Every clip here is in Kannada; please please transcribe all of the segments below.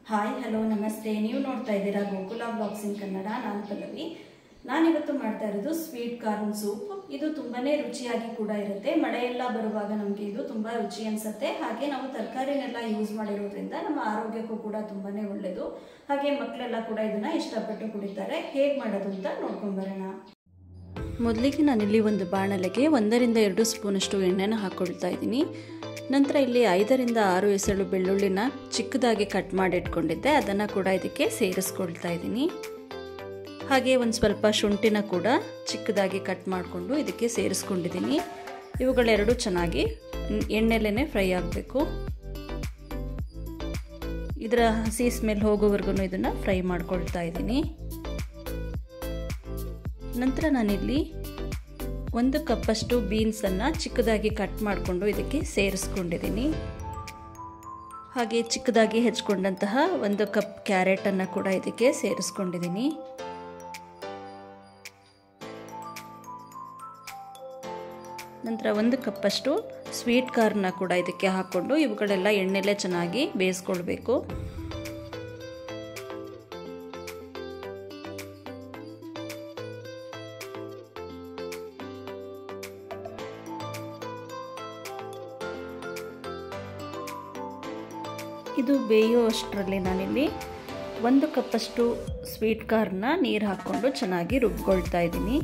ಹಾಯ್ ಹಲೋ ನಮಸ್ತೆ. ನೀವು ನೋಡ್ತಾ ಇದ್ದೀರಾ ಗೋಕುಲ ಬ್ಲಾಗ್ಸ್ ಇನ್ ಕನ್ನಡ. ನಾನು ಪಲ್ಲವಿ. ನಾನಿವತ್ತು ಮಾಡ್ತಾ ಇರೋದು ಸ್ವೀಟ್ ಕಾರ್ನ್ ಸೂಪ್. ಇದು ತುಂಬಾನೇ ರುಚಿಯಾಗಿ ಕೂಡ ಇರುತ್ತೆ. ಮಳೆ ಎಲ್ಲ ಬರುವಾಗ ನಮಗೆ ಇದು ತುಂಬಾ ರುಚಿ ಅನ್ಸುತ್ತೆ. ಹಾಗೆ ನಾವು ತರಕಾರಿನೆಲ್ಲ ಯೂಸ್ ಮಾಡಿರೋದ್ರಿಂದ ನಮ್ಮ ಆರೋಗ್ಯಕ್ಕೂ ಕೂಡ ತುಂಬಾನೇ ಒಳ್ಳೆಯದು. ಹಾಗೆ ಮಕ್ಕಳೆಲ್ಲ ಕೂಡ ಇದನ್ನ ಇಷ್ಟಪಟ್ಟು ಕುಡಿತಾರೆ. ಹೇಗೆ ಮಾಡೋದು ಅಂತ ನೋಡ್ಕೊಂಡು ಬರೋಣ. ಮೊದಲಿಗೆ ನಾನಿಲ್ಲಿ ಒಂದು ಬಾಣಲೆಗೆ 1 ರಿಂದ 2 ಸ್ಪೂನಷ್ಟು ಎಣ್ಣೆನ ಹಾಕ್ಕೊಳ್ತಾ ಇದ್ದೀನಿ. ನಂತರ ಇಲ್ಲಿ 5 ರಿಂದ 6 ಎಸಳು ಬೆಳ್ಳುಳ್ಳಿನ ಚಿಕ್ಕದಾಗಿ ಕಟ್ ಮಾಡಿ ಇಟ್ಕೊಂಡಿದ್ದೆ, ಅದನ್ನು ಕೂಡ ಇದಕ್ಕೆ ಸೇರಿಸ್ಕೊಳ್ತಾ ಇದ್ದೀನಿ. ಹಾಗೆ ಒಂದು ಸ್ವಲ್ಪ ಶುಂಠಿನ ಕೂಡ ಚಿಕ್ಕದಾಗಿ ಕಟ್ ಮಾಡಿಕೊಂಡು ಇದಕ್ಕೆ ಸೇರಿಸ್ಕೊಂಡಿದ್ದೀನಿ. ಇವುಗಳೆರಡು ಚೆನ್ನಾಗಿ ಎಣ್ಣೆಲೇ ಫ್ರೈ ಆಗಬೇಕು. ಇದರ ಹಸಿ ಸ್ಮೆಲ್ ಹೋಗೋವರೆಗೂ ಇದನ್ನು ಫ್ರೈ ಮಾಡ್ಕೊಳ್ತಾ ಇದ್ದೀನಿ. ನಂತರ ನಾನಿಲ್ಲಿ 1 ಕಪ್ಪಷ್ಟು ಬೀನ್ಸನ್ನು ಚಿಕ್ಕದಾಗಿ ಕಟ್ ಮಾಡಿಕೊಂಡು ಇದಕ್ಕೆ ಸೇರಿಸ್ಕೊಂಡಿದ್ದೀನಿ. ಹಾಗೆ ಚಿಕ್ಕದಾಗಿ ಹೆಚ್ಕೊಂಡಂತಹ 1 ಕಪ್ ಕ್ಯಾರೆಟನ್ನು ಕೂಡ ಇದಕ್ಕೆ ಸೇರಿಸ್ಕೊಂಡಿದ್ದೀನಿ. ನಂತರ 1 ಕಪ್ಪಷ್ಟು ಸ್ವೀಟ್ ಕಾರ್ನ್ನ ಕೂಡ ಇದಕ್ಕೆ ಹಾಕ್ಕೊಂಡು ಇವುಗಳೆಲ್ಲ ಎಣ್ಣೆಲೇ ಚೆನ್ನಾಗಿ ಬೇಯಿಸ್ಕೊಳ್ಬೇಕು. ಇದು ಬೇಯೋ ಅಷ್ಟರಲ್ಲಿ ನಾನಿಲ್ಲಿ 1 ಕಪ್ಪಷ್ಟು ಸ್ವೀಟ್ ಕಾರ್ನ್ನ ನೀರು ಹಾಕ್ಕೊಂಡು ಚೆನ್ನಾಗಿ ರುಬ್ಕೊಳ್ತಾ ಇದ್ದೀನಿ.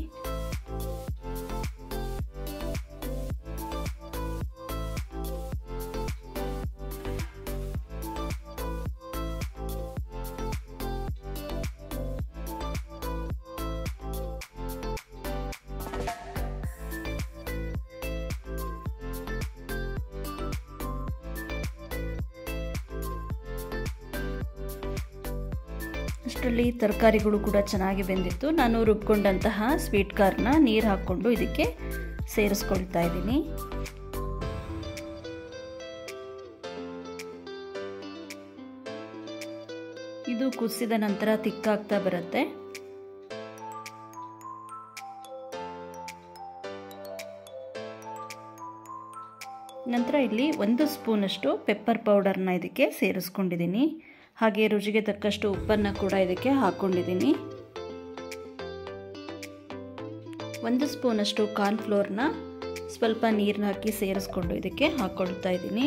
ಅಷ್ಟರಲ್ಲಿ ತರಕಾರಿಗಳು ಕೂಡ ಚೆನ್ನಾಗಿ ಬೆಂದಿತ್ತು. ನಾನು ರುಬ್ಕೊಂಡಂತಹ ಸ್ವೀಟ್ ಕಾರ್ನ್ನ ನೀರು ಹಾಕ್ಕೊಂಡು ಇದಕ್ಕೆ ಸೇರಿಸ್ಕೊಳ್ತಾ ಇದ್ದೀನಿ. ಇದು ಕುದಿಸಿದ ನಂತರ ತಿಕ್ಕಾಗ್ತಾ ಬರುತ್ತೆ. ನಂತರ ಇಲ್ಲಿ 1 ಸ್ಪೂನಷ್ಟು ಪೆಪ್ಪರ್ ಪೌಡರ್ನ ಇದಕ್ಕೆ ಸೇರಿಸ್ಕೊಂಡಿದ್ದೀನಿ. ಹಾಗೆ ರುಚಿಗೆ ತಕ್ಕಷ್ಟು ಉಪ್ಪನ್ನು ಕೂಡ ಇದಕ್ಕೆ ಹಾಕ್ಕೊಂಡಿದ್ದೀನಿ. 1 ಸ್ಪೂನಷ್ಟು ಕಾರ್ನ್ಫ್ಲೋರ್ನ ಸ್ವಲ್ಪ ನೀರನ್ನ ಹಾಕಿ ಸೇರಿಸ್ಕೊಂಡು ಇದಕ್ಕೆ ಹಾಕ್ಕೊಳ್ತಾ ಇದ್ದೀನಿ.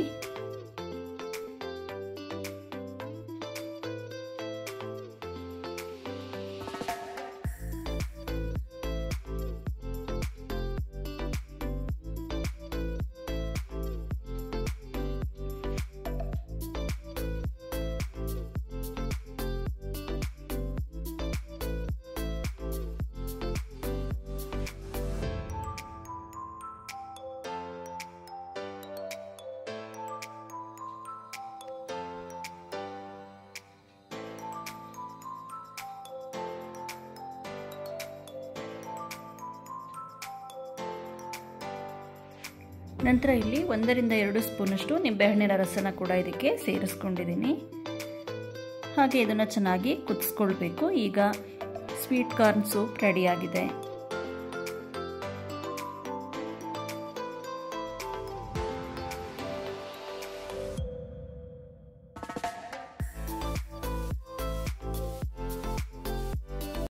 ನಂತರ ಇಲ್ಲಿ 1 ರಿಂದ 2 ಸ್ಪೂನಷ್ಟು ನಿಂಬೆಹಣ್ಣಿನ ರಸನ ಕೂಡ ಇದಕ್ಕೆ ಸೇರಿಸ್ಕೊಂಡಿದ್ದೀನಿ. ಹಾಗೆ ಇದನ್ನು ಚೆನ್ನಾಗಿ ಕುದಿಸ್ಕೊಳ್ಬೇಕು. ಈಗ ಸ್ವೀಟ್ ಕಾರ್ನ್ ಸೂಪ್ ರೆಡಿಯಾಗಿದೆ.